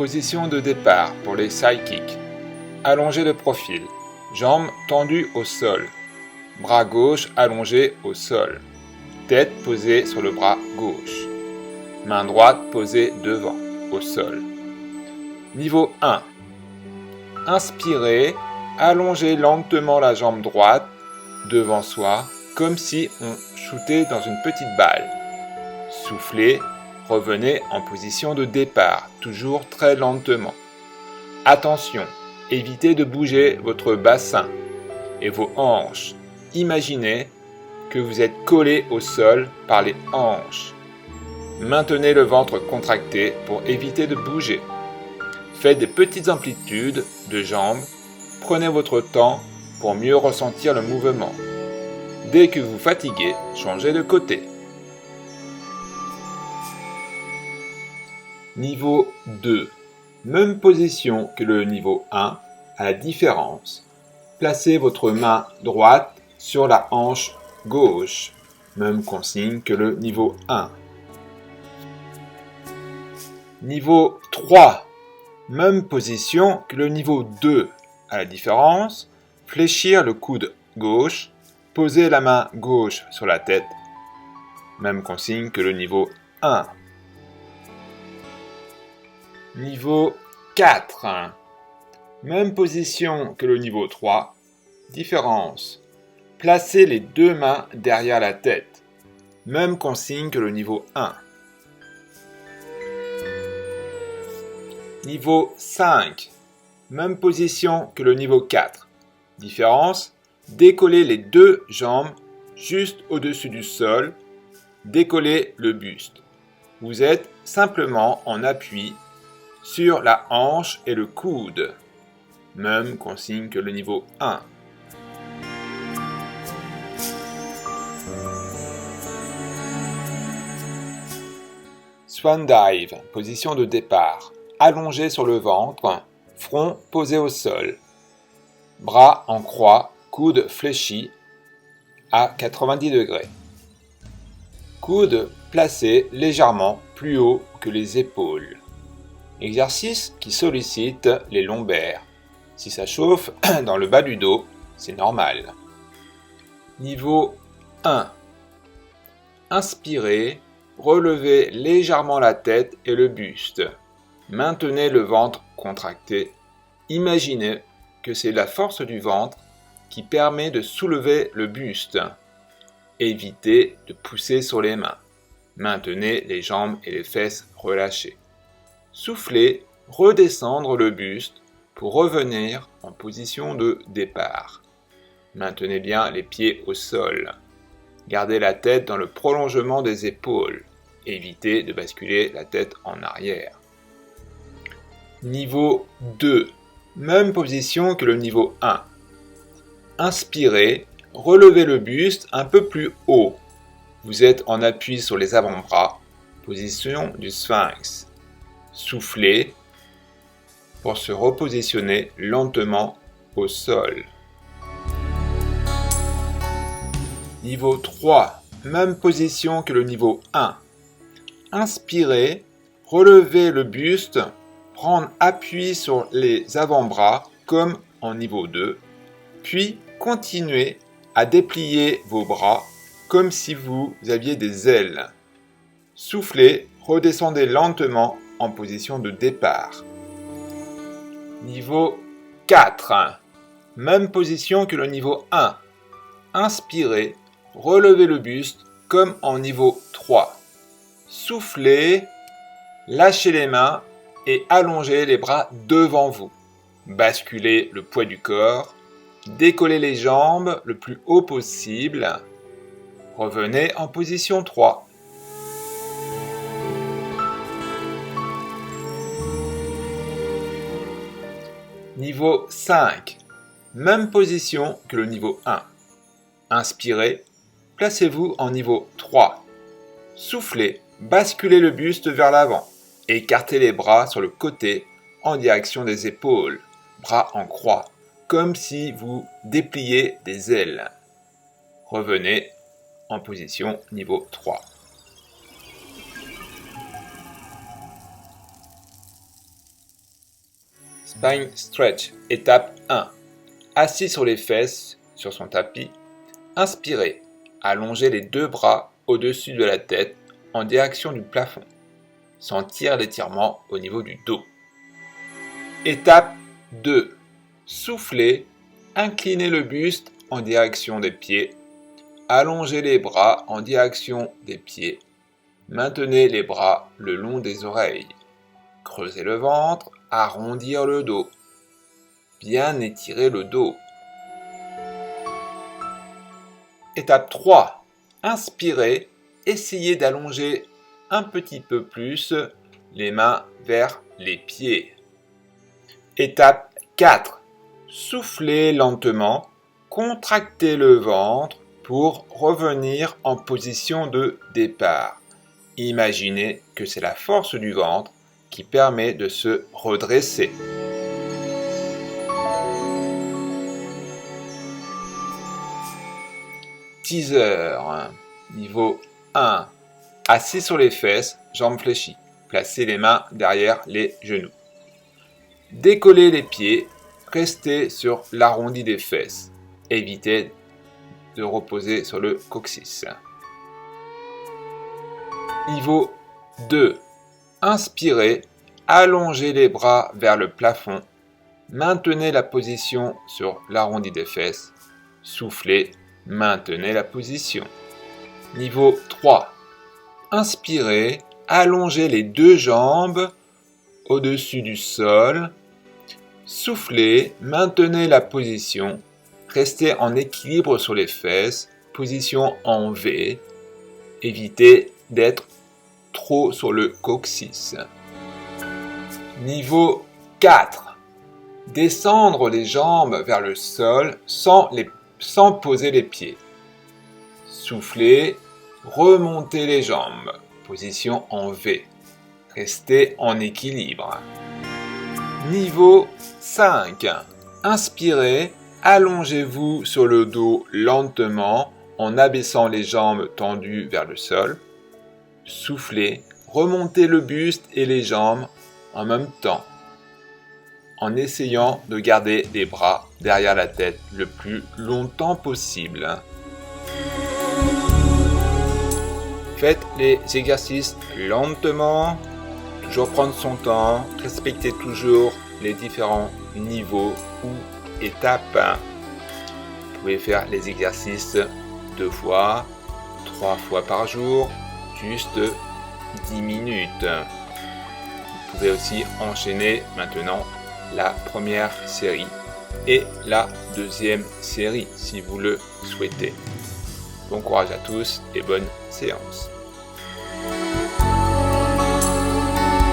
Position de départ pour les side kicks. Allongé de profil. Jambes tendues au sol. Bras gauche allongé au sol. Tête posée sur le bras gauche. Main droite posée devant, au sol. Niveau 1. Inspirez, allongez lentement la jambe droite devant soi, comme si on shootait dans une petite balle. Soufflez, revenez en position de départ, toujours très lentement. Attention, évitez de bouger votre bassin et vos hanches. Imaginez que vous êtes collé au sol par les hanches. Maintenez le ventre contracté pour éviter de bouger. Faites des petites amplitudes de jambes. Prenez votre temps pour mieux ressentir le mouvement. Dès que vous fatiguez, changez de côté. Niveau 2. Même position que le niveau 1, à la différence. Placez votre main droite sur la hanche gauche. Même consigne que le niveau 1. Niveau 3. Même position que le niveau 2. À la différence, fléchir le coude gauche, poser la main gauche sur la tête. Même consigne que le niveau 1. Niveau 4. Même position que le niveau 3. Différence. Placez les deux mains derrière la tête. Même consigne que le niveau 1. Niveau 5. Même position que le niveau 4. Différence. Décollez les deux jambes juste au-dessus du sol. Décollez le buste. Vous êtes simplement en appui sur la hanche et le coude. Même consigne que le niveau 1. Swan dive, position de départ. Allongé sur le ventre, front posé au sol. Bras en croix, coude fléchi à 90 degrés. Coude placé légèrement plus haut que les épaules. Exercice qui sollicite les lombaires. Si ça chauffe dans le bas du dos, c'est normal. Niveau 1. Inspirez, relevez légèrement la tête et le buste. Maintenez le ventre contracté. Imaginez que c'est la force du ventre qui permet de soulever le buste. Évitez de pousser sur les mains. Maintenez les jambes et les fesses relâchées. Soufflez, redescendre le buste pour revenir en position de départ. Maintenez bien les pieds au sol. Gardez la tête dans le prolongement des épaules. Évitez de basculer la tête en arrière. Niveau 2. Même position que le niveau 1. Inspirez, relevez le buste un peu plus haut. Vous êtes en appui sur les avant-bras. Position du sphinx. Soufflez pour se repositionner lentement au sol. Niveau 3. Même position que le niveau 1. Inspirez, relevez le buste, prendre appui sur les avant-bras comme en niveau 2, puis continuez à déplier vos bras comme si vous aviez des ailes. Soufflez, redescendez lentement en position de départ. Niveau 4. Même position que le niveau 1. Inspirez, relevez le buste comme en niveau 3. Soufflez, lâchez les mains et allongez les bras devant vous. Basculez le poids du corps. Décollez les jambes le plus haut possible. Revenez en position 3. Niveau 5. Même position que le niveau 1. Inspirez, placez-vous en niveau 3. Soufflez, basculez le buste vers l'avant. Écartez les bras sur le côté en direction des épaules. Bras en croix, comme si vous dépliez des ailes. Revenez en position niveau 3. Spine Stretch. Étape 1. Assis sur les fesses, sur son tapis, inspirez. Allongez les deux bras au-dessus de la tête en direction du plafond. Sentir l'étirement au niveau du dos. Étape 2. Soufflez. Inclinez le buste en direction des pieds. Allongez les bras en direction des pieds. Maintenez les bras le long des oreilles. Creusez le ventre, arrondir le dos. Bien étirer le dos. Étape 3. Inspirez. Essayez d'allonger un petit peu plus les mains vers les pieds. Étape 4. Soufflez lentement. Contractez le ventre pour revenir en position de départ. Imaginez que c'est la force du ventre qui permet de se redresser. Teaser. Niveau 1. Assis sur les fesses, jambes fléchies. Placez les mains derrière les genoux. Décollez les pieds. Restez sur l'arrondi des fesses. Évitez de reposer sur le coccyx. Niveau 2. Inspirez. Allongez les bras vers le plafond. Maintenez la position sur l'arrondi des fesses. Soufflez. Maintenez la position. Niveau 3. Inspirez. Allongez les deux jambes au-dessus du sol. Soufflez. Maintenez la position. Restez en équilibre sur les fesses. Position en V. Évitez d'être trop sur le coccyx. Niveau 4. Descendre les jambes vers le sol sans poser les pieds. Soufflez, remontez les jambes. Position en V. Restez en équilibre. Niveau 5. Inspirez, allongez-vous sur le dos lentement en abaissant les jambes tendues vers le sol. Soufflez, remontez le buste et les jambes en même temps, en essayant de garder les bras derrière la tête le plus longtemps possible. Faites les exercices lentement, toujours prendre son temps, respectez toujours les différents niveaux ou étapes. Vous pouvez faire les exercices 2 fois, 3 fois par jour, juste 10 minutes. Vous pouvez aussi enchaîner maintenant la première série et la deuxième série si vous le souhaitez. Bon courage à tous et bonne séance.